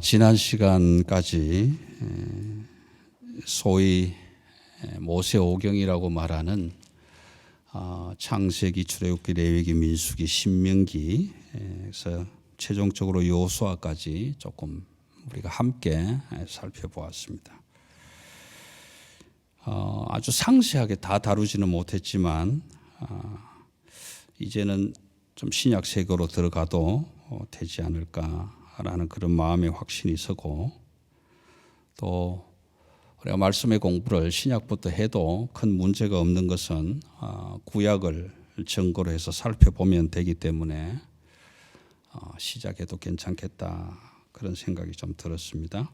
지난 시간까지 소위 모세오경이라고 말하는 창세기, 출애굽기, 레위기, 민수기, 신명기에서 최종적으로 여호수아까지 조금 우리가 함께 살펴보았습니다. 아주 상세하게 다 다루지는 못했지만 이제는 좀 신약 세계로 들어가도 되지 않을까라는 그런 마음의 확신이 서고, 또 우리가 말씀의 공부를 신약부터 해도 큰 문제가 없는 것은 구약을 근거로 해서 살펴보면 되기 때문에 시작해도 괜찮겠다, 그런 생각이 좀 들었습니다.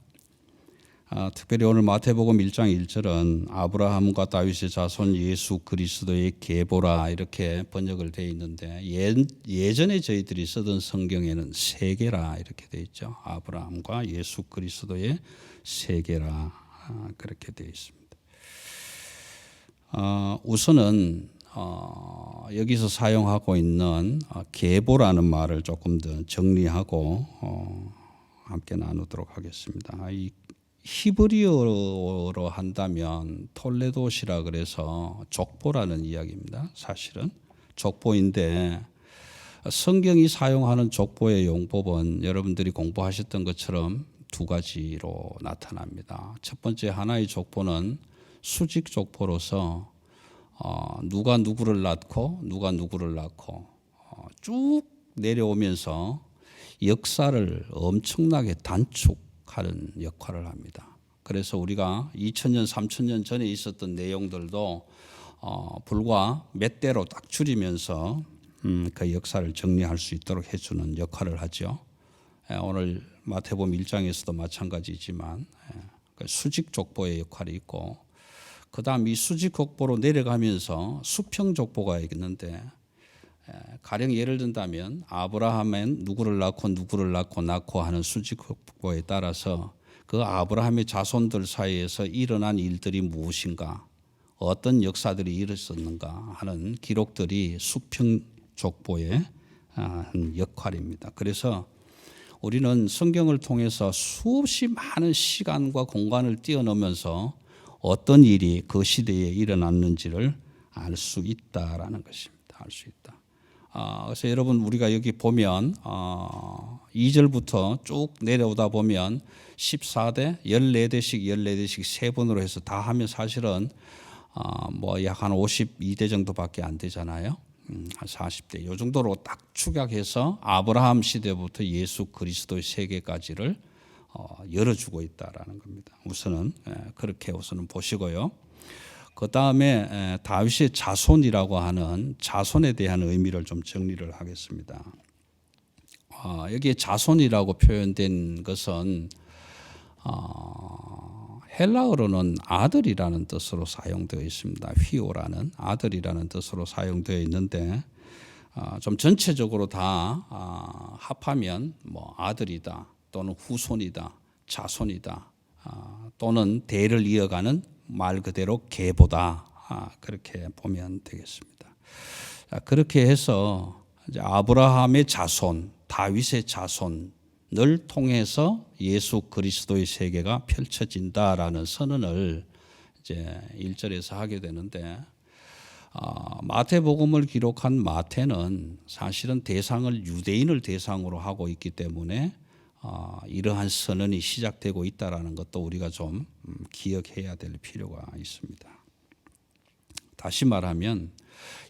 특별히 오늘 마태복음 1장 1절은 아브라함과 다윗의 자손 예수 그리스도의 계보라 이렇게 번역을 되어 있는데, 예전에 저희들이 쓰던 성경에는 세계라 이렇게 되어 있죠. 아브라함과 예수 그리스도의 세계라 그렇게 되어 있습니다. 우선은 여기서 사용하고 있는 계보라는 말을 조금 더 정리하고 함께 나누도록 하겠습니다. 이 히브리어로 한다면 톨레도시라 그래서 족보라는 이야기입니다. 사실은 족보인데, 성경이 사용하는 족보의 용법은 여러분들이 공부하셨던 것처럼 두 가지로 나타납니다. 첫 번째, 하나의 족보는 수직 족보로서 누가 누구를 낳고 누가 누구를 낳고 쭉 내려오면서 역사를 엄청나게 단축하는 역할을 합니다. 그래서 우리가 2000년, 3000년 전에 있었던 내용들도 불과 몇 대로 딱 줄이면서 그 역사를 정리할 수 있도록 해주는 역할을 하죠. 오늘 마태복음 1장에서도 마찬가지지만 수직 족보의 역할이 있고, 그 다음 이 수직 족보로 내려가면서 수평 족보가 있는데, 가령 예를 든다면 아브라함은 누구를 낳고 하는 수직 족보에 따라서 그 아브라함의 자손들 사이에서 일어난 일들이 무엇인가, 어떤 역사들이 일어났는가 하는 기록들이 수평 족보의 역할입니다. 그래서 우리는 성경을 통해서 수없이 많은 시간과 공간을 뛰어넘으면서 어떤 일이 그 시대에 일어났는지를 알 수 있다라는 것입니다. 알 수 있다. 그래서 여러분, 우리가 여기 보면 2절부터 쭉 내려오다 보면 14대, 14대씩 세 번으로 해서 다 하면 사실은 약 한 52대 정도밖에 안 되잖아요. 한 40대 요 정도로 딱 축약해서 아브라함 시대부터 예수 그리스도의 세계까지를 열어주고 있다라는 겁니다. 우선은 그렇게 우선은 보시고요. 그 다음에 다윗의 자손이라고 하는 자손에 대한 의미를 좀 정리를 하겠습니다. 여기에 자손이라고 표현된 것은 헬라어로는 아들이라는 뜻으로 사용되어 있습니다. 휘오라는 아들이라는 뜻으로 사용되어 있는데, 좀 전체적으로 다 합하면 아들이다, 또는 후손이다, 자손이다, 또는 대를 이어가는 말 그대로 계보다, 그렇게 보면 되겠습니다. 그렇게 해서 이제 아브라함의 자손, 다윗의 자손을 통해서 예수 그리스도의 세계가 펼쳐진다라는 선언을 이제 1절에서 하게 되는데, 마태복음을 기록한 마태는 사실은 대상을 유대인을 대상으로 하고 있기 때문에 이러한 선언이 시작되고 있다는 것도 우리가 좀 기억해야 될 필요가 있습니다. 다시 말하면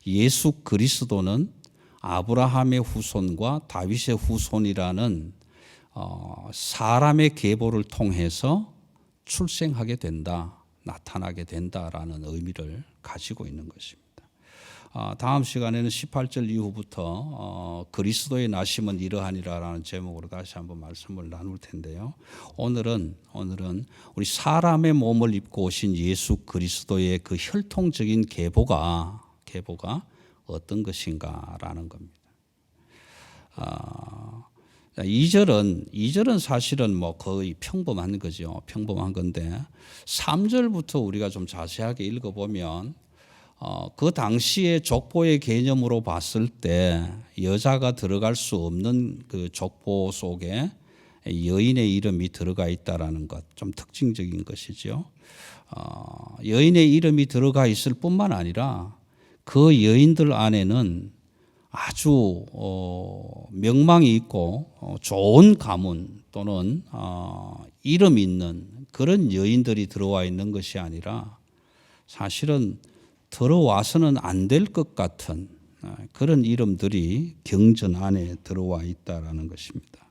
예수 그리스도는 아브라함의 후손과 다윗의 후손이라는 사람의 계보를 통해서 출생하게 된다, 나타나게 된다라는 의미를 가지고 있는 것입니다. 다음 시간에는 18절 이후부터 그리스도의 나심은 이러하니라라는 제목으로 다시 한번 말씀을 나눌 텐데요. 오늘은 우리 사람의 몸을 입고 오신 예수 그리스도의 그 혈통적인 계보가 어떤 것인가라는 겁니다. 2절은 사실은 거의 평범한 거죠. 평범한 건데 3절부터 우리가 좀 자세하게 읽어보면 그 당시의 족보의 개념으로 봤을 때 여자가 들어갈 수 없는 그 족보 속에 여인의 이름이 들어가 있다라는 것, 좀 특징적인 것이죠. 여인의 이름이 들어가 있을 뿐만 아니라 그 여인들 안에는 아주 명망이 있고 좋은 가문 또는 이름 있는 그런 여인들이 들어와 있는 것이 아니라 사실은 들어와서는 안 될 것 같은 그런 이름들이 경전 안에 들어와 있다라는 것입니다.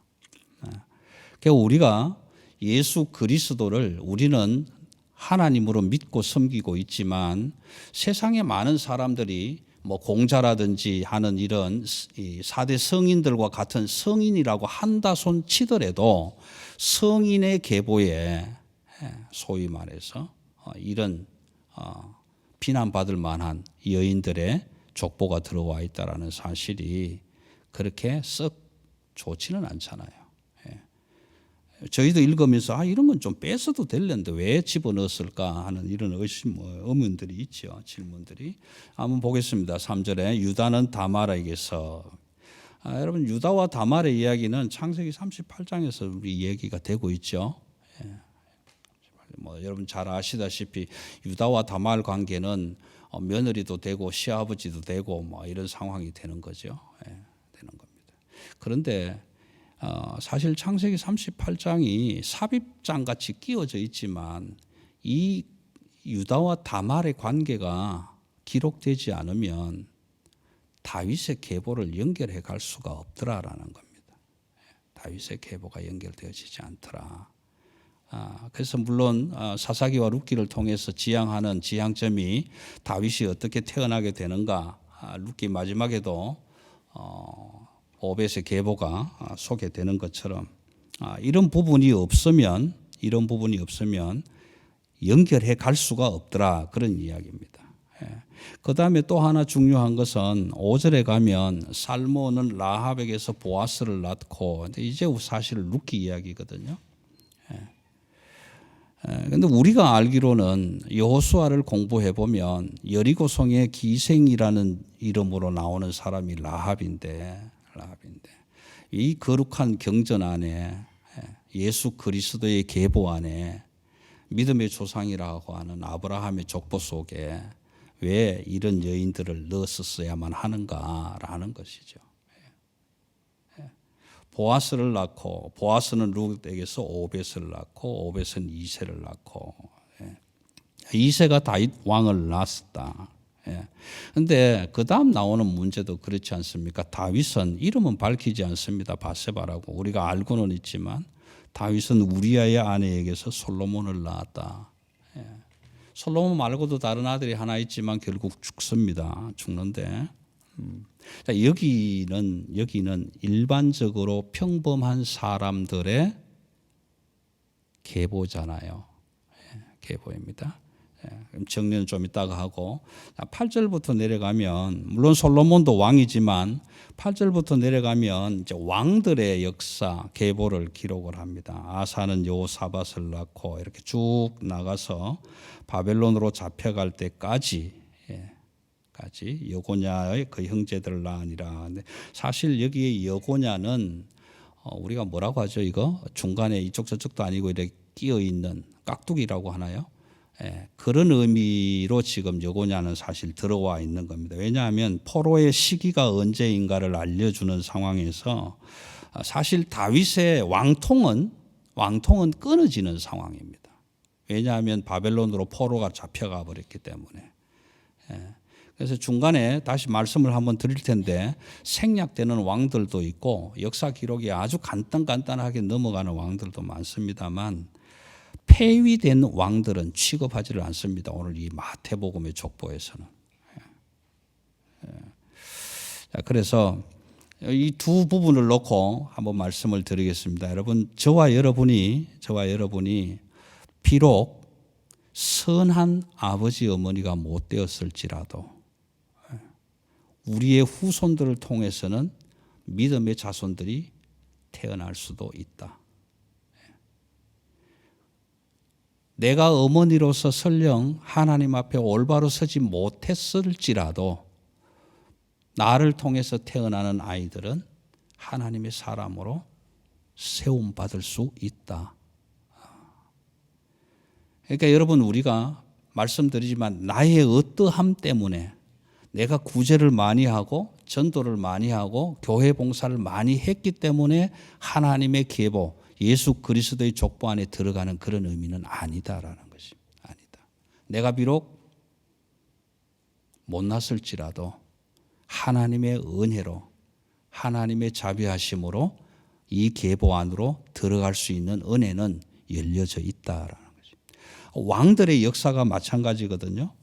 그러니까 우리가 예수 그리스도를 우리는 하나님으로 믿고 섬기고 있지만 세상에 많은 사람들이 뭐 공자라든지 하는 이런 4대 성인들과 같은 성인이라고 한다손 치더라도 성인의 계보에 소위 말해서 이런 비난받을 만한 여인들의 족보가 들어와 있다라는 사실이 그렇게 썩 좋지는 않잖아요. 저희도 읽으면서 이런 건 좀 뺏어도 될는데 왜 집어넣었을까 하는 이런 의문들이 있죠. 질문들이. 한번 보겠습니다. 3절에 유다는 다말에게서. 여러분 유다와 다말의 이야기는 창세기 38장에서 우리 얘기가 되고 있죠. 여러분 잘 아시다시피 유다와 다말 관계는 며느리도 되고 시아버지도 되고 이런 상황이 되는 거죠. 되는 겁니다. 그런데 사실 창세기 38장이 삽입장 같이 끼워져 있지만 이 유다와 다말의 관계가 기록되지 않으면 다윗의 계보를 연결해 갈 수가 없더라라는 겁니다. 다윗의 계보가 연결되어지지 않더라. 그래서 물론 사사기와 룻기를 통해서 지향하는 지향점이 다윗이 어떻게 태어나게 되는가, 룻기 마지막에도 오벳의 계보가 소개되는 것처럼 이런 부분이 없으면 연결해 갈 수가 없더라 그런 이야기입니다. 그 다음에 또 하나 중요한 것은 5절에 가면 살몬은 라합에게서 보아스를 낳고 이제 사실 룻기 이야기거든요. 그런데 우리가 알기로는 여호수아를 공부해 보면 여리고성의 기생이라는 이름으로 나오는 사람이 라합인데 이 거룩한 경전 안에 예수 그리스도의 계보 안에 믿음의 조상이라고 하는 아브라함의 족보 속에 왜 이런 여인들을 넣었어야만 하는가라는 것이죠. 보아스를 낳고 보아스는 룻에게서 오벳을 낳고 오벳은 이새를 낳고 이새가 다윗 왕을 낳았다. 그런데 그 다음 나오는 문제도 그렇지 않습니까? 다윗은 이름은 밝히지 않습니다. 바세바라고 우리가 알고는 있지만 다윗은 우리아의 아내에게서 솔로몬을 낳았다. 솔로몬 말고도 다른 아들이 하나 있지만 결국 죽는데 여기는 일반적으로 평범한 사람들의 계보잖아요. 계보입니다. 정리는 좀 이따가 하고 8절부터 내려가면 물론 솔로몬도 왕이지만 8절부터 내려가면 이제 왕들의 역사 계보를 기록을 합니다. 아사는 여호사밧을 낳고 이렇게 쭉 나가서 바벨론으로 잡혀갈 때까지 여고냐의 그 형제들을 낳으니라. 사실 여기에 여고냐는 우리가 뭐라고 하죠? 이거 중간에 이쪽 저쪽도 아니고 이렇게 끼어 있는 깍두기라고 하나요? 그런 의미로 지금 여고냐는 사실 들어와 있는 겁니다. 왜냐하면 포로의 시기가 언제인가를 알려주는 상황에서 사실 다윗의 왕통은 끊어지는 상황입니다. 왜냐하면 바벨론으로 포로가 잡혀가 버렸기 때문에. 그래서 중간에 다시 말씀을 한번 드릴 텐데 생략되는 왕들도 있고 역사 기록이 아주 간단하게 넘어가는 왕들도 많습니다만 폐위된 왕들은 취급하지를 않습니다. 오늘 이 마태복음의 족보에서는. 그래서 이 두 부분을 놓고 한번 말씀을 드리겠습니다. 여러분, 저와 여러분이 비록 선한 아버지 어머니가 못 되었을지라도 우리의 후손들을 통해서는 믿음의 자손들이 태어날 수도 있다. 내가 어머니로서 설령 하나님 앞에 올바로 서지 못했을지라도 나를 통해서 태어나는 아이들은 하나님의 사람으로 세움 받을 수 있다. 그러니까 여러분, 우리가 말씀드리지만 나의 어떠함 때문에 내가 구제를 많이 하고 전도를 많이 하고 교회 봉사를 많이 했기 때문에 하나님의 계보, 예수 그리스도의 족보 안에 들어가는 그런 의미는 아니다라는 것입니다. 아니다. 내가 비록 못났을지라도 하나님의 은혜로, 하나님의 자비하심으로 이 계보 안으로 들어갈 수 있는 은혜는 열려져 있다라는 거죠. 왕들의 역사가 마찬가지거든요.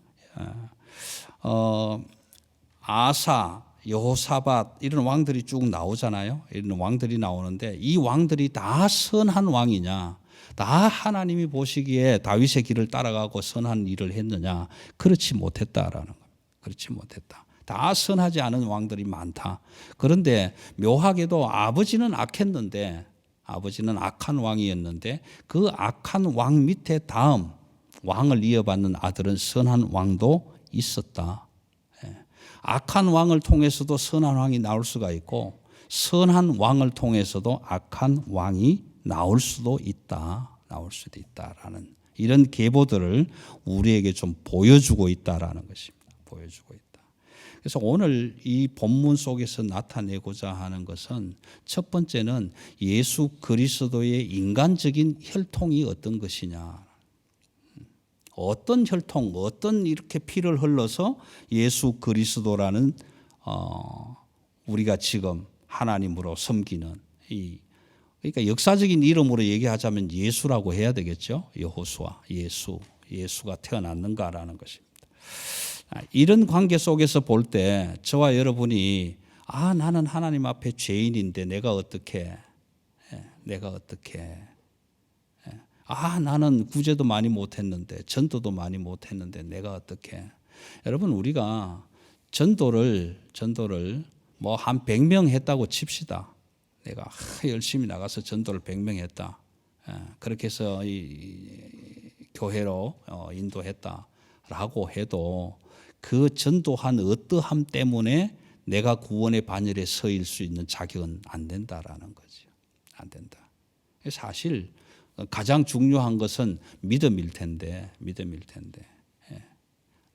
아사, 여호사밧 이런 왕들이 쭉 나오잖아요. 이런 왕들이 나오는데 이 왕들이 다 선한 왕이냐? 다 하나님이 보시기에 다윗의 길을 따라가고 선한 일을 했느냐? 그렇지 못했다라는 거예요. 그렇지 못했다. 다 선하지 않은 왕들이 많다. 그런데 묘하게도 아버지는 악했는데, 아버지는 악한 왕이었는데 그 악한 왕 밑에 다음 왕을 이어받는 아들은 선한 왕도 있었다. 악한 왕을 통해서도 선한 왕이 나올 수가 있고 선한 왕을 통해서도 악한 왕이 나올 수도 있다. 나올 수도 있다라는 이런 계보들을 우리에게 좀 보여주고 있다라는 것입니다. 보여주고 있다. 그래서 오늘 이 본문 속에서 나타내고자 하는 것은 첫 번째는 예수 그리스도의 인간적인 혈통이 어떤 것이냐. 어떤 혈통, 어떤 이렇게 피를 흘러서 예수 그리스도라는 우리가 지금 하나님으로 섬기는 그러니까 역사적인 이름으로 얘기하자면 예수라고 해야 되겠죠. 여호수아, 예수가 태어났는가라는 것입니다. 이런 관계 속에서 볼 때 저와 여러분이 나는 하나님 앞에 죄인인데 내가 어떻게 나는 구제도 많이 못했는데 전도도 많이 못했는데 내가 어떻게. 여러분, 우리가 전도를 뭐 한 100명 했다고 칩시다. 내가 열심히 나가서 전도를 100명 했다. 그렇게 해서 이 교회로 인도했다라고 해도 그 전도한 어떠함 때문에 내가 구원의 반열에 서일 수 있는 자격은 안 된다라는 거죠. 안 된다. 사실 가장 중요한 것은 믿음일 텐데.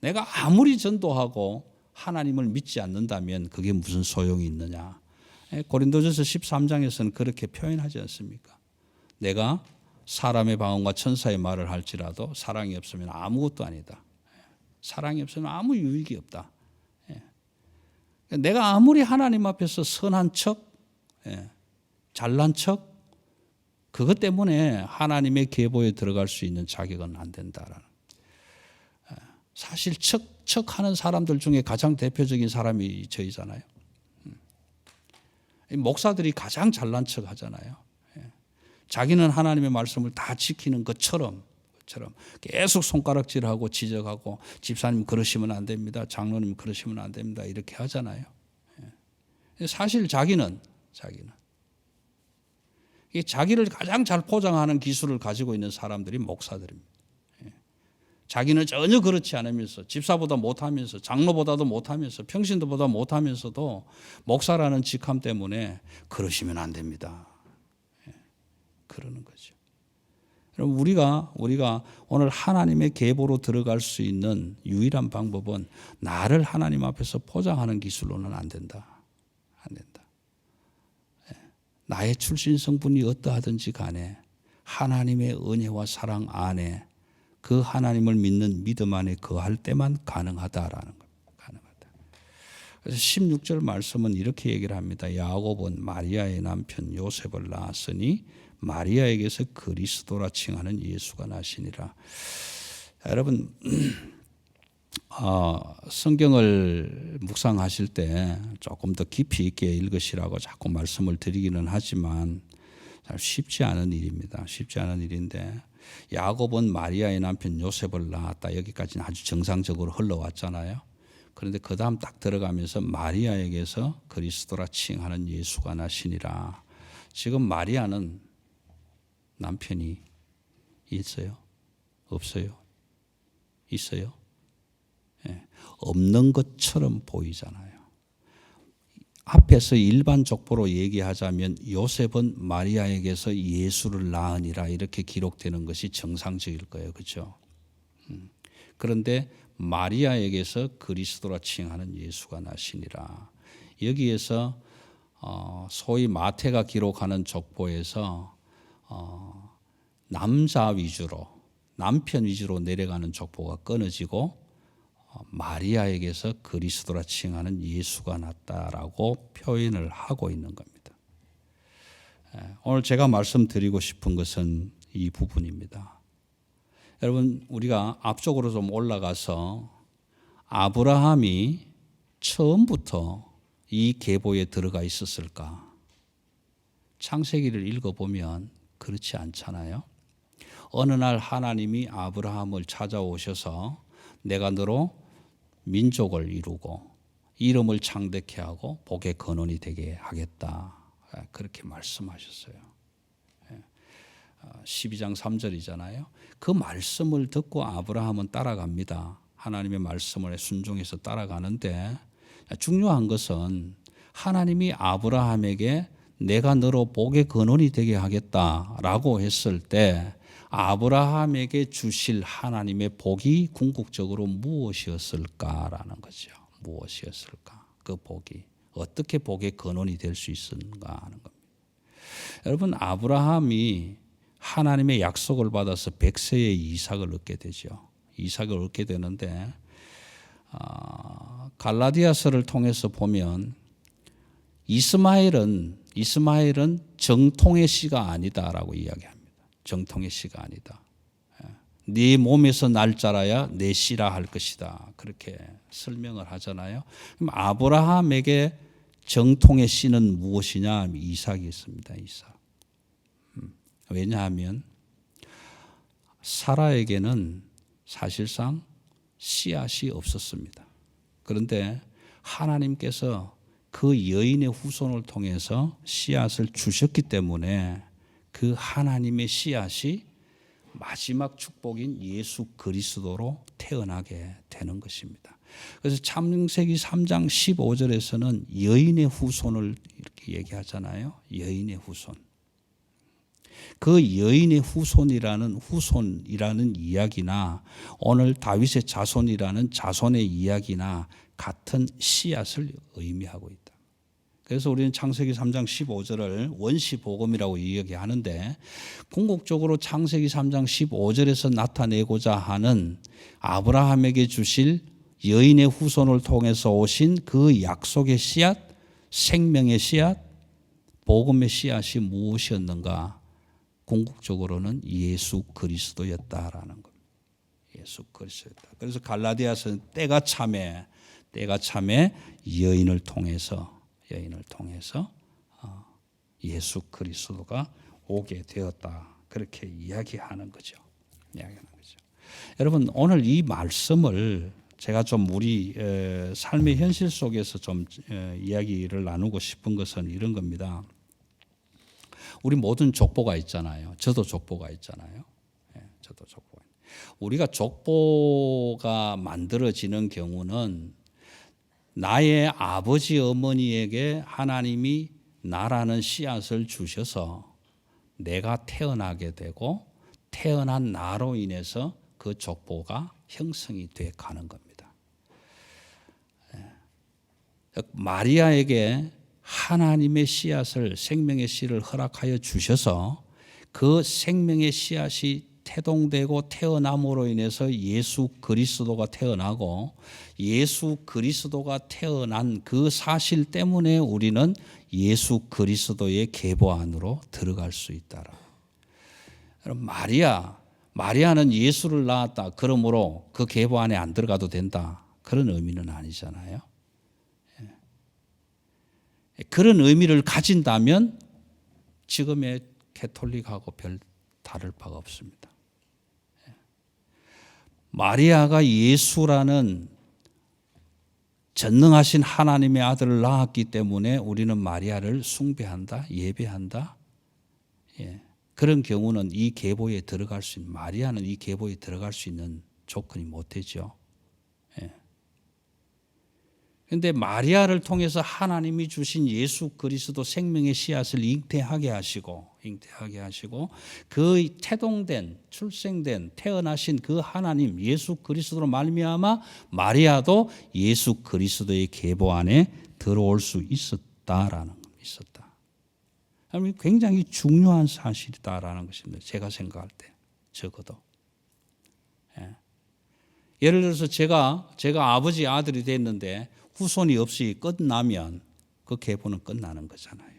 내가 아무리 전도하고 하나님을 믿지 않는다면 그게 무슨 소용이 있느냐. 고린도전서 13장에서는 그렇게 표현하지 않습니까? 내가 사람의 방언과 천사의 말을 할지라도 사랑이 없으면 아무것도 아니다. 사랑이 없으면 아무 유익이 없다. 내가 아무리 하나님 앞에서 선한 척, 잘난 척, 그것 때문에 하나님의 계보에 들어갈 수 있는 자격은 안 된다라는. 사실 척하는 사람들 중에 가장 대표적인 사람이 저희잖아요. 목사들이 가장 잘난 척 하잖아요. 자기는 하나님의 말씀을 다 지키는 것처럼 계속 손가락질하고 지적하고 집사님 그러시면 안 됩니다. 장로님 그러시면 안 됩니다. 이렇게 하잖아요. 사실 자기는 자기를 가장 잘 포장하는 기술을 가지고 있는 사람들이 목사들입니다. 자기는 전혀 그렇지 않으면서 집사보다 못하면서 장로보다도 못하면서 평신도보다 못하면서도 목사라는 직함 때문에 그러시면 안 됩니다. 그러는 거죠. 여러분, 우리가 오늘 하나님의 계보로 들어갈 수 있는 유일한 방법은 나를 하나님 앞에서 포장하는 기술로는 안 된다. 나의 출신 성분이 어떠하든지 간에 하나님의 은혜와 사랑 안에 그 하나님을 믿는 믿음 안에 거할 때만 가능하다라는 겁니다. 가능하다. 그래서 16절 말씀은 이렇게 얘기를 합니다. 야곱은 마리아의 남편 요셉을 낳았으니 마리아에게서 그리스도라 칭하는 예수가 나시니라. 여러분, 성경을 묵상하실 때 조금 더 깊이 있게 읽으시라고 자꾸 말씀을 드리기는 하지만 잘 쉽지 않은 일입니다. 쉽지 않은 일인데 야곱은 마리아의 남편 요셉을 낳았다. 여기까지는 아주 정상적으로 흘러왔잖아요. 그런데 그 다음 딱 들어가면서 마리아에게서 그리스도라 칭하는 예수가 나시니라. 지금 마리아는 남편이 있어요? 없어요? 있어요? 없는 것처럼 보이잖아요. 앞에서 일반 족보로 얘기하자면 요셉은 마리아에게서 예수를 낳으니라 이렇게 기록되는 것이 정상적일 거예요. 그렇죠? 그런데 마리아에게서 그리스도라 칭하는 예수가 나시니라. 여기에서 소위 마태가 기록하는 족보에서 남자 위주로 남편 위주로 내려가는 족보가 끊어지고 마리아에게서 그리스도라 칭하는 예수가 났다라고 표현을 하고 있는 겁니다. 오늘 제가 말씀드리고 싶은 것은 이 부분입니다. 여러분, 우리가 앞쪽으로 좀 올라가서 아브라함이 처음부터 이 계보에 들어가 있었을까? 창세기를 읽어보면 그렇지 않잖아요. 어느 날 하나님이 아브라함을 찾아오셔서 내가 너로 민족을 이루고 이름을 창대케 하고 복의 근원이 되게 하겠다. 그렇게 말씀하셨어요. 12장 3절이잖아요. 그 말씀을 듣고 아브라함은 따라갑니다. 하나님의 말씀을 순종해서 따라가는데 중요한 것은 하나님이 아브라함에게 내가 너로 복의 근원이 되게 하겠다라고 했을 때 아브라함에게 주실 하나님의 복이 궁극적으로 무엇이었을까라는 거죠. 무엇이었을까? 그 복이 어떻게 복의 근원이 될 수 있었는가 하는 겁니다. 여러분, 아브라함이 하나님의 약속을 받아서 100세의 이삭을 얻게 되죠. 이삭을 얻게 되는데 갈라디아서를 통해서 보면 이스마엘은 정통의 씨가 아니다라고 이야기합니다. 정통의 씨가 아니다. 네 몸에서 날 자라야 내 씨라 할 것이다. 그렇게 설명을 하잖아요. 그럼 아브라함에게 정통의 씨는 무엇이냐? 이삭이 있습니다. 이삭. 왜냐하면 사라에게는 사실상 씨앗이 없었습니다. 그런데 하나님께서 그 여인의 후손을 통해서 씨앗을 주셨기 때문에 그 하나님의 씨앗이 마지막 축복인 예수 그리스도로 태어나게 되는 것입니다. 그래서 창세기 3장 15절에서는 여인의 후손을 이렇게 얘기하잖아요. 여인의 후손. 그 여인의 후손이라는 이야기나 오늘 다윗의 자손이라는 자손의 이야기나 같은 씨앗을 의미하고 있다. 그래서 우리는 창세기 3장 15절을 원시복음이라고 이야기하는데 궁극적으로 창세기 3장 15절에서 나타내고자 하는 아브라함에게 주실 여인의 후손을 통해서 오신 그 약속의 씨앗, 생명의 씨앗, 복음의 씨앗이 무엇이었는가? 궁극적으로는 예수 그리스도였다라는 겁니다. 예수 그리스도였다. 그래서 갈라디아서는 때가 참에 여인을 통해서 예수 그리스도가 오게 되었다. 그렇게 이야기하는 거죠. 여러분, 오늘 이 말씀을 제가 좀 우리 삶의 현실 속에서 좀 이야기를 나누고 싶은 것은 이런 겁니다. 우리 모든 족보가 있잖아요. 저도 족보가 있잖아요. 저도 족보가. 우리가 족보가 만들어지는 경우는 나의 아버지 어머니에게 하나님이 나라는 씨앗을 주셔서 내가 태어나게 되고 태어난 나로 인해서 그 족보가 형성이 돼 가는 겁니다. 마리아에게 하나님의 씨앗을 생명의 씨를 허락하여 주셔서 그 생명의 씨앗이 태동되고 태어남으로 인해서 예수 그리스도가 태어나고 예수 그리스도가 태어난 그 사실 때문에 우리는 예수 그리스도의 계보 안으로 들어갈 수 있다라. 여러분, 마리아는 예수를 낳았다. 그러므로 그 계보 안에 안 들어가도 된다. 그런 의미는 아니잖아요. 그런 의미를 가진다면 지금의 캐톨릭하고 별 다를 바가 없습니다. 마리아가 예수라는 전능하신 하나님의 아들을 낳았기 때문에 우리는 마리아를 숭배한다, 예배한다. 그런 경우는 이 계보에 들어갈 수 있는, 마리아는 이 계보에 들어갈 수 있는 조건이 못 되죠. 그런데 마리아를 통해서 하나님이 주신 예수 그리스도 생명의 씨앗을 잉태하게 하시고 그 태동된 출생된 태어나신 그 하나님 예수 그리스도로 말미암아 마리아도 예수 그리스도의 계보 안에 들어올 수 있었다라는 겁니다. 굉장히 중요한 사실이다라는 것입니다. 제가 생각할 때 적어도. 예를 들어서 제가 아버지 아들이 됐는데 후손이 없이 끝나면 그 계보는 끝나는 거잖아요.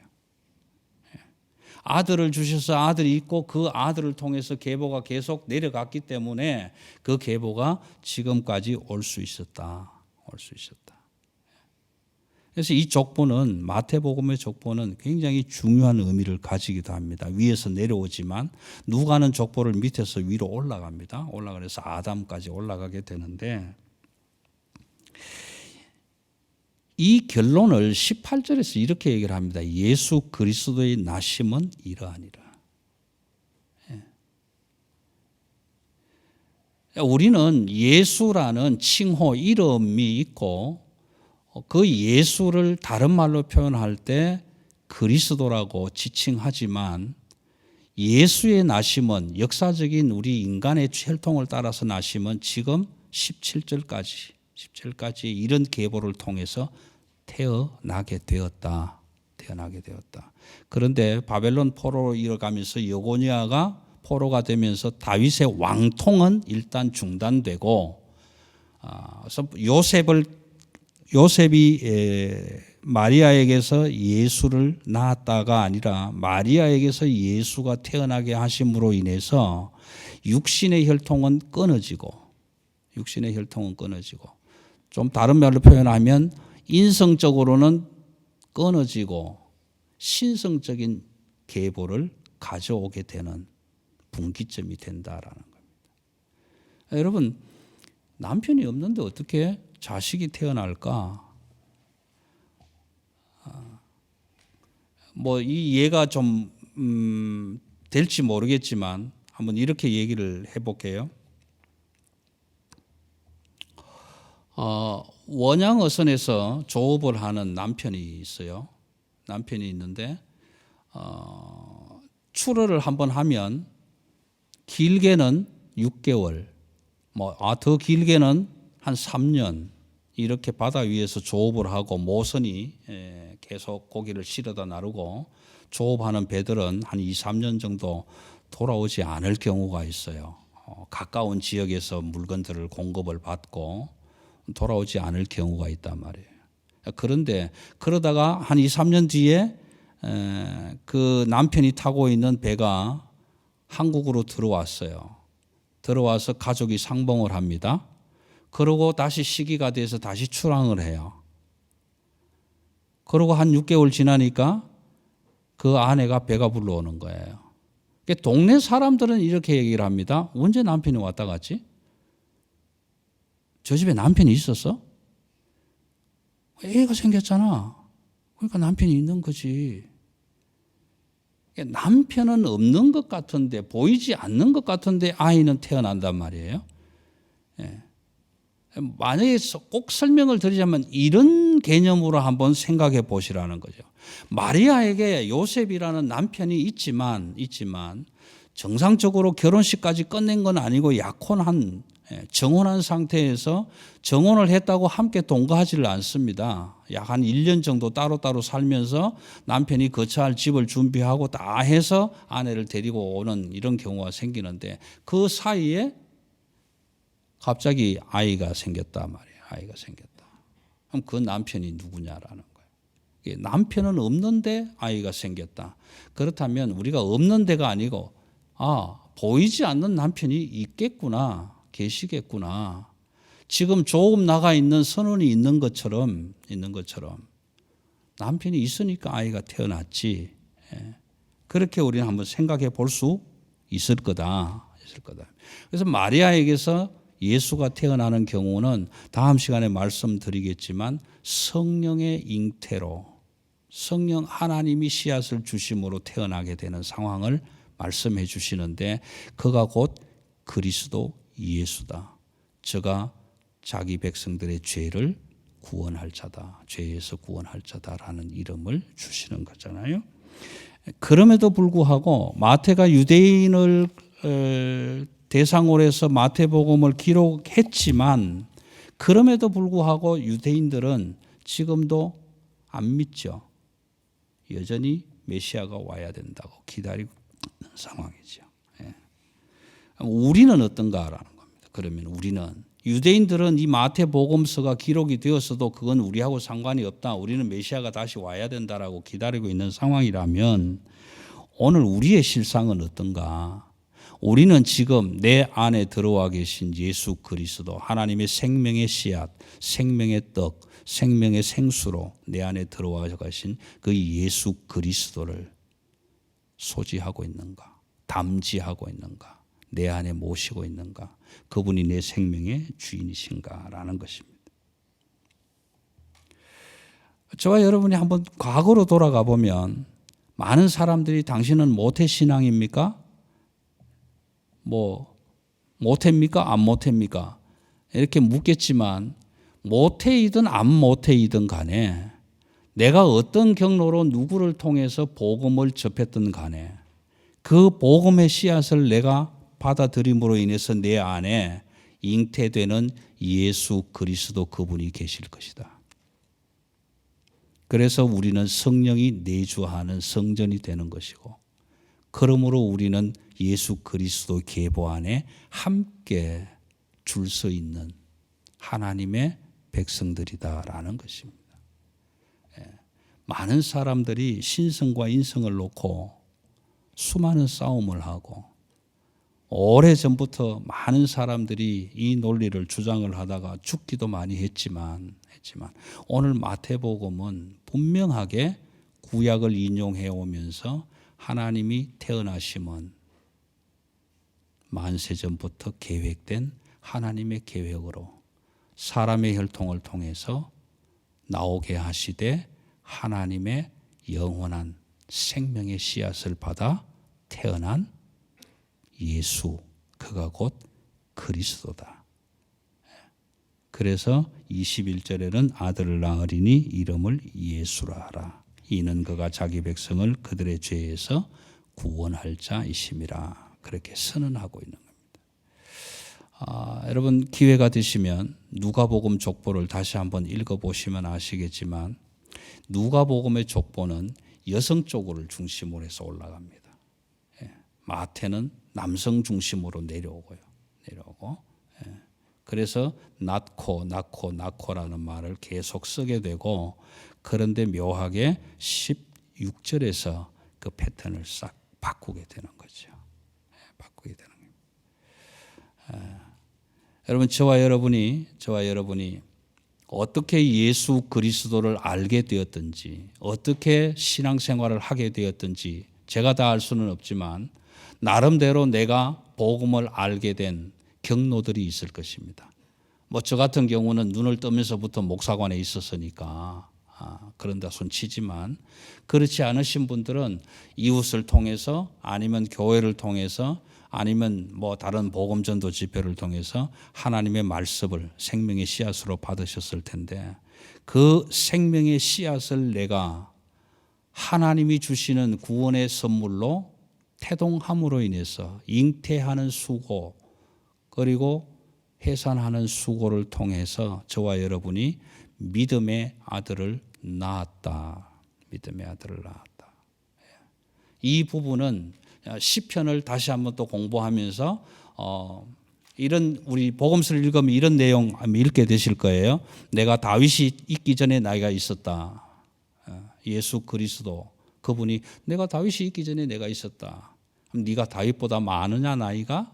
아들을 주셔서 아들이 있고 그 아들을 통해서 계보가 계속 내려갔기 때문에 그 계보가 지금까지 올 수 있었다. 그래서 이 족보는 마태복음의 족보는 굉장히 중요한 의미를 가지기도 합니다. 위에서 내려오지만 누가는 족보를 밑에서 위로 올라갑니다. 올라가서 아담까지 올라가게 되는데 이 결론을 18절에서 이렇게 얘기를 합니다. 예수 그리스도의 나심은 이러하니라. 우리는 예수라는 칭호 이름이 있고 그 예수를 다른 말로 표현할 때 그리스도라고 지칭하지만 예수의 나심은 역사적인 우리 인간의 혈통을 따라서 나심은 지금 17절까지 이런 계보를 통해서 태어나게 되었다. 그런데 바벨론 포로로 이어가면서 여고니아가 포로가 되면서 다윗의 왕통은 일단 중단되고 요셉이 마리아에게서 예수를 낳았다가 아니라 마리아에게서 예수가 태어나게 하심으로 인해서 육신의 혈통은 끊어지고 좀 다른 말로 표현하면 인성적으로는 끊어지고 신성적인 계보를 가져오게 되는 분기점이 된다라는 겁니다. 여러분 남편이 없는데 어떻게 자식이 태어날까? 뭐 이 예가 좀 될지 모르겠지만 한번 이렇게 얘기를 해볼게요. 원양어선에서 조업을 하는 남편이 있어요. 남편이 있는데 출어를 한번 하면 길게는 6개월, 더 길게는 한 3년 이렇게 바다 위에서 조업을 하고 모선이 계속 고기를 실어다 나르고 조업하는 배들은 한 2, 3년 정도 돌아오지 않을 경우가 있어요. 가까운 지역에서 물건들을 공급을 받고 돌아오지 않을 경우가 있단 말이에요. 그런데 그러다가 한 2, 3년 뒤에 그 남편이 타고 있는 배가 한국으로 들어왔어요. 들어와서 가족이 상봉을 합니다. 그러고 다시 시기가 돼서 다시 출항을 해요. 그러고 한 6개월 지나니까 그 아내가 배가 불러오는 거예요. 동네 사람들은 이렇게 얘기를 합니다. 언제 남편이 왔다 갔지? 저 집에 남편이 있었어? 애가 생겼잖아. 그러니까 남편이 있는 거지. 남편은 없는 것 같은데 보이지 않는 것 같은데 아이는 태어난단 말이에요. 만약에 꼭 설명을 드리자면 이런 개념으로 한번 생각해 보시라는 거죠. 마리아에게 요셉이라는 남편이 있지만 정상적으로 결혼식까지 끝낸 건 아니고 약혼한 정혼한 상태에서 정혼을 했다고 함께 동거하지를 않습니다. 약 한 1년 정도 따로따로 살면서 남편이 거처할 집을 준비하고 다 해서 아내를 데리고 오는 이런 경우가 생기는데 그 사이에 갑자기 아이가 생겼단 말이에요. 아이가 생겼다. 그럼 그 남편이 누구냐라는 거예요. 남편은 없는데 아이가 생겼다. 그렇다면 우리가 없는 데가 아니고 보이지 않는 남편이 있겠구나. 계시겠구나. 지금 조금 나가 있는 선원이 있는 것처럼 남편이 있으니까 아이가 태어났지. 그렇게 우리는 한번 생각해 볼 수 있을 거다. 그래서 마리아에게서 예수가 태어나는 경우는 다음 시간에 말씀드리겠지만 성령의 잉태로 성령 하나님이 씨앗을 주심으로 태어나게 되는 상황을 말씀해 주시는데 그가 곧 그리스도 예수다. 저가 자기 백성들의 죄를 구원할 자다, 죄에서 구원할 자다라는 이름을 주시는 거잖아요. 그럼에도 불구하고 마태가 유대인을 대상으로 해서 마태복음을 기록했지만 그럼에도 불구하고 유대인들은 지금도 안 믿죠. 여전히 메시아가 와야 된다고 기다리고 있는 상황이죠. 우리는 어떤가라는 겁니다. 그러면 우리는 유대인들은 이 마태복음서가 기록이 되었어도 그건 우리하고 상관이 없다. 우리는 메시아가 다시 와야 된다라고 기다리고 있는 상황이라면 오늘 우리의 실상은 어떤가? 우리는 지금 내 안에 들어와 계신 예수 그리스도, 하나님의 생명의 씨앗, 생명의 떡, 생명의 생수로 내 안에 들어와 계신 그 예수 그리스도를 소지하고 있는가? 담지하고 있는가? 내 안에 모시고 있는가? 그분이 내 생명의 주인이신가라는 것입니다. 저와 여러분이 한번 과거로 돌아가 보면 많은 사람들이 당신은 모태신앙입니까? 모태입니까? 안 모태입니까? 이렇게 묻겠지만 모태이든 안 모태이든 간에 내가 어떤 경로로 누구를 통해서 복음을 접했든 간에 그 복음의 씨앗을 내가 받아들임으로 인해서 내 안에 잉태되는 예수 그리스도 그분이 계실 것이다. 그래서 우리는 성령이 내주하는 성전이 되는 것이고 그러므로 우리는 예수 그리스도 계보 안에 함께 줄 서 있는 하나님의 백성들이다라는 것입니다. 많은 사람들이 신성과 인성을 놓고 수많은 싸움을 하고 오래전부터 많은 사람들이 이 논리를 주장을 하다가 죽기도 많이 했지만 오늘 마태복음은 분명하게 구약을 인용해 오면서 하나님이 태어나심은 만세전부터 계획된 하나님의 계획으로 사람의 혈통을 통해서 나오게 하시되 하나님의 영원한 생명의 씨앗을 받아 태어난 예수, 그가 곧 그리스도다. 그래서 21절에는 아들을 낳으리니 이름을 예수라 하라. 이는 그가 자기 백성을 그들의 죄에서 구원할 자이심이라. 그렇게 선언하고 있는 겁니다. 여러분 기회가 되시면 누가복음 족보를 다시 한번 읽어보시면 아시겠지만 누가복음의 족보는 여성 쪽을 중심으로 해서 올라갑니다. 마태는 남성 중심으로 내려오고 그래서 낳고라는 말을 계속 쓰게 되고 그런데 묘하게 16절에서 그 패턴을 싹 바꾸게 되는 거죠. 바꾸게 되는 겁니다. 여러분 저와 여러분이 어떻게 예수 그리스도를 알게 되었든지 어떻게 신앙생활을 하게 되었든지 제가 다 알 수는 없지만 나름대로 내가 복음을 알게 된 경로들이 있을 것입니다. 저 같은 경우는 눈을 뜨면서부터 목사관에 있었으니까 그런다 손치지만 그렇지 않으신 분들은 이웃을 통해서 아니면 교회를 통해서 아니면 다른 복음전도 집회를 통해서 하나님의 말씀을 생명의 씨앗으로 받으셨을 텐데 그 생명의 씨앗을 내가 하나님이 주시는 구원의 선물로 태동함으로 인해서 잉태하는 수고 그리고 해산하는 수고를 통해서 저와 여러분이 믿음의 아들을 낳았다. 믿음의 아들을 낳았다. 이 부분은 시편을 다시 한번 또 공부하면서 이런 우리 복음서를 읽으면 이런 내용 읽게 되실 거예요. 내가 다윗이 있기 전에 나이가 있었다. 예수 그리스도 그분이 내가 다윗이 있기 전에 내가 있었다. 그럼 네가 다윗보다 많으냐 나이가?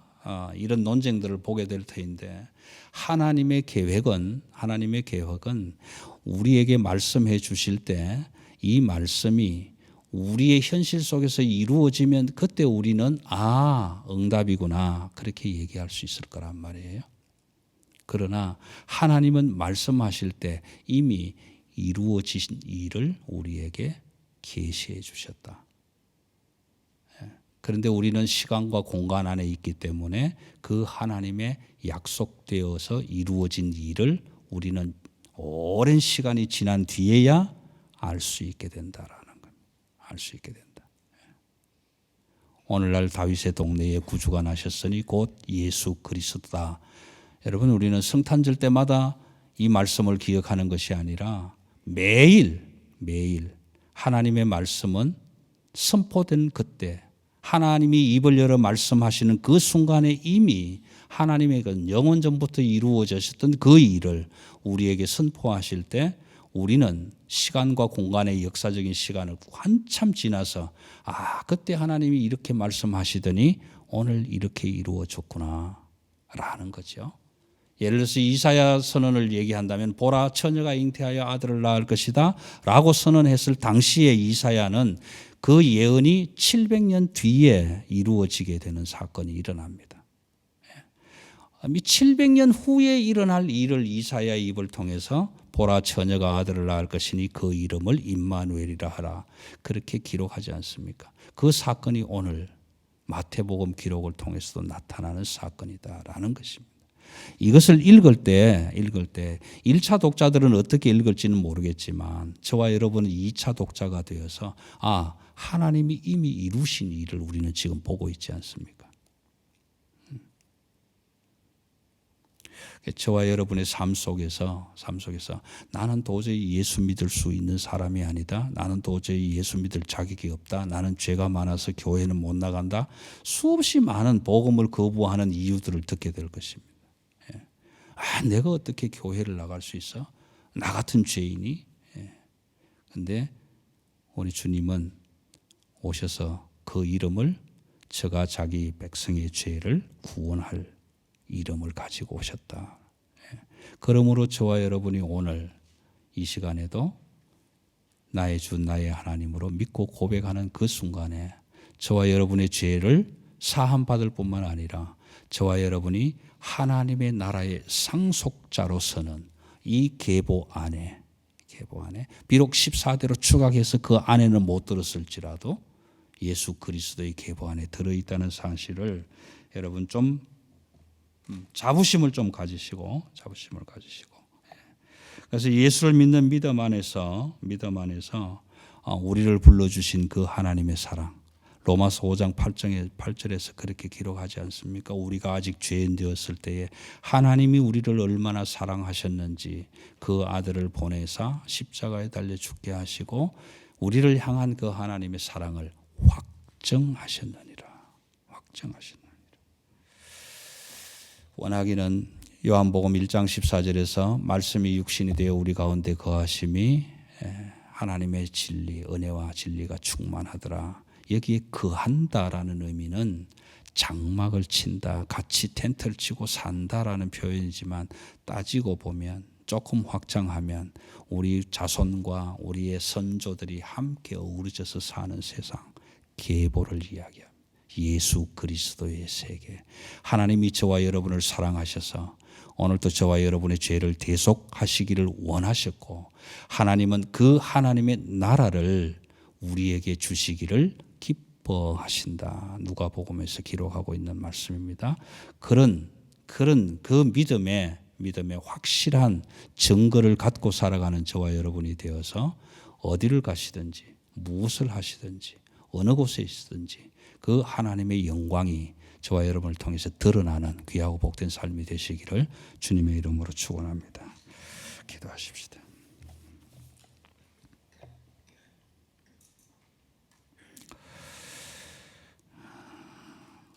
이런 논쟁들을 보게 될 터인데 하나님의 계획은 우리에게 말씀해 주실 때 이 말씀이 우리의 현실 속에서 이루어지면 그때 우리는 응답이구나 그렇게 얘기할 수 있을 거란 말이에요. 그러나 하나님은 말씀하실 때 이미 이루어진 일을 우리에게 계시해 주셨다. 그런데 우리는 시간과 공간 안에 있기 때문에 그 하나님의 약속되어서 이루어진 일을 우리는 오랜 시간이 지난 뒤에야 알 수 있게 된다라는 겁니다. 알 수 있게 된다. 오늘날 다윗의 동네에 구주가 나셨으니 곧 예수 그리스도다. 여러분, 우리는 성탄절 때마다 이 말씀을 기억하는 것이 아니라 매일 하나님의 말씀은 선포된 그때, 하나님이 입을 열어 말씀하시는 그 순간에 이미 하나님의 그 영원 전부터 이루어졌던 그 일을 우리에게 선포하실 때 우리는 시간과 공간의 역사적인 시간을 한참 지나서 그때 하나님이 이렇게 말씀하시더니 오늘 이렇게 이루어졌구나 라는 거죠. 예를 들어서 이사야 선언을 얘기한다면 보라 처녀가 잉태하여 아들을 낳을 것이다 라고 선언했을 당시에 이사야는 그 예언이 700년 뒤에 이루어지게 되는 사건이 일어납니다. 700년 후에 일어날 일을 이사야의 입을 통해서 보라 처녀가 아들을 낳을 것이니 그 이름을 임마누엘이라 하라. 그렇게 기록하지 않습니까? 그 사건이 오늘 마태복음 기록을 통해서도 나타나는 사건이다라는 것입니다. 이것을 읽을 때 1차 독자들은 어떻게 읽을지는 모르겠지만 저와 여러분은 2차 독자가 되어서 하나님이 이미 이루신 일을 우리는 지금 보고 있지 않습니까? 저와 여러분의 삶 속에서 나는 도저히 예수 믿을 수 있는 사람이 아니다. 나는 도저히 예수 믿을 자격이 없다. 나는 죄가 많아서 교회는 못 나간다. 수없이 많은 복음을 거부하는 이유들을 듣게 될 것입니다. 내가 어떻게 교회를 나갈 수 있어? 나 같은 죄인이? 그런데 우리 주님은 오셔서 그 이름을 저가 자기 백성의 죄를 구원할 이름을 가지고 오셨다. 그러므로 저와 여러분이 오늘 이 시간에도 나의 주 나의 하나님으로 믿고 고백하는 그 순간에 저와 여러분의 죄를 사함받을 뿐만 아니라 저와 여러분이 하나님의 나라의 상속자로서는 이 계보 안에 비록 14대로 추각해서 그 안에는 못 들었을지라도 예수 그리스도의 계보 안에 들어있다는 사실을 여러분 좀 자부심을 가지시고 그래서 예수를 믿는 믿음 안에서 우리를 불러주신 그 하나님의 사랑, 로마서 5장 8절에서 그렇게 기록하지 않습니까? 우리가 아직 죄인 되었을 때에 하나님이 우리를 얼마나 사랑하셨는지 그 아들을 보내사 십자가에 달려 죽게 하시고 우리를 향한 그 하나님의 사랑을 확정하셨느니라. 원하기는 요한복음 1장 14절에서 말씀이 육신이 되어 우리 가운데 거하심이 하나님의 진리, 은혜와 진리가 충만하더라. 여기에 거한다라는 의미는 장막을 친다, 같이 텐트를 치고 산다라는 표현이지만 따지고 보면 조금 확장하면 우리 자손과 우리의 선조들이 함께 어우러져서 사는 세상, 계보를 이야기합니다. 예수 그리스도의 세계. 하나님이 저와 여러분을 사랑하셔서 오늘도 저와 여러분의 죄를 대속하시기를 원하셨고 하나님은 그 하나님의 나라를 우리에게 주시기를 기뻐하신다. 누가복음에서 기록하고 있는 말씀입니다. 그런 그 믿음의 확실한 증거를 갖고 살아가는 저와 여러분이 되어서 어디를 가시든지 무엇을 하시든지 어느 곳에 있든지 그 하나님의 영광이 저와 여러분을 통해서 드러나는 귀하고 복된 삶이 되시기를 주님의 이름으로 축원합니다. 기도하십시다.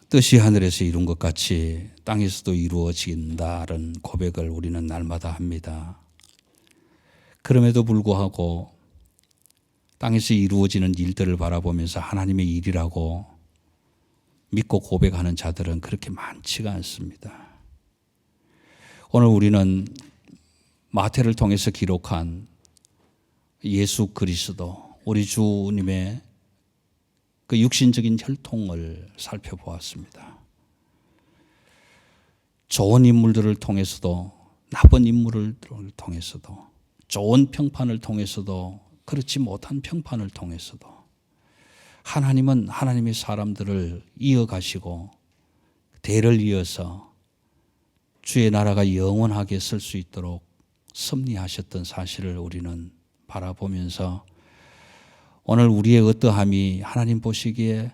뜻이 하늘에서 이룬 것 같이 땅에서도 이루어진다는 고백을 우리는 날마다 합니다. 그럼에도 불구하고 땅에서 이루어지는 일들을 바라보면서 하나님의 일이라고 믿고 고백하는 자들은 그렇게 많지가 않습니다. 오늘 우리는 마태를 통해서 기록한 예수 그리스도, 우리 주님의 그 육신적인 혈통을 살펴보았습니다. 좋은 인물들을 통해서도 나쁜 인물을 통해서도 좋은 평판을 통해서도 그렇지 못한 평판을 통해서도 하나님은 하나님의 사람들을 이어가시고 대를 이어서 주의 나라가 영원하게 설 수 있도록 섭리하셨던 사실을 우리는 바라보면서 오늘 우리의 어떠함이 하나님 보시기에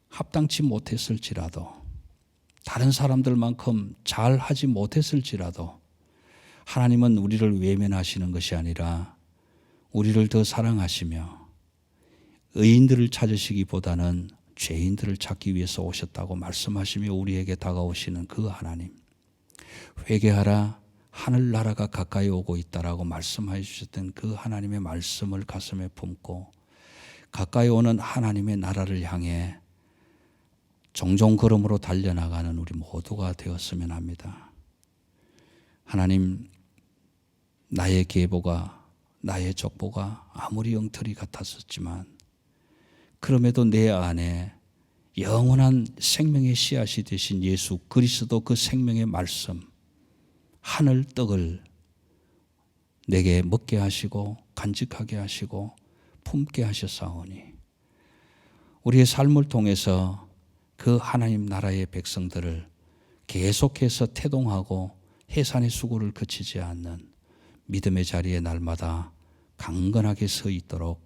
합당치 못했을지라도, 다른 사람들만큼 잘하지 못했을지라도 하나님은 우리를 외면하시는 것이 아니라 우리를 더 사랑하시며 의인들을 찾으시기보다는 죄인들을 찾기 위해서 오셨다고 말씀하시며 우리에게 다가오시는 그 하나님, 회개하라 하늘나라가 가까이 오고 있다라고 말씀해 주셨던 그 하나님의 말씀을 가슴에 품고 가까이 오는 하나님의 나라를 향해 종종 걸음으로 달려나가는 우리 모두가 되었으면 합니다. 하나님, 나의 계보가, 나의 족보가 아무리 엉터리 같았었지만 그럼에도 내 안에 영원한 생명의 씨앗이 되신 예수 그리스도 그 생명의 말씀, 하늘 떡을 내게 먹게 하시고 간직하게 하시고 품게 하셨사오니 우리의 삶을 통해서 그 하나님 나라의 백성들을 계속해서 태동하고 해산의 수고를 그치지 않는 믿음의 자리에 날마다 강건하게 서 있도록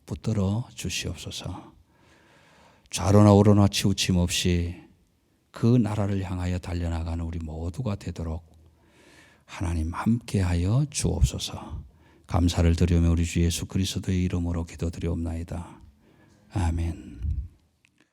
붙들어 주시옵소서. 좌로나 우로나 치우침 없이 그 나라를 향하여 달려나가는 우리 모두가 되도록 하나님 함께하여 주옵소서. 감사를 드리며 우리 주 예수 그리스도의 이름으로 기도드리옵나이다. 아멘.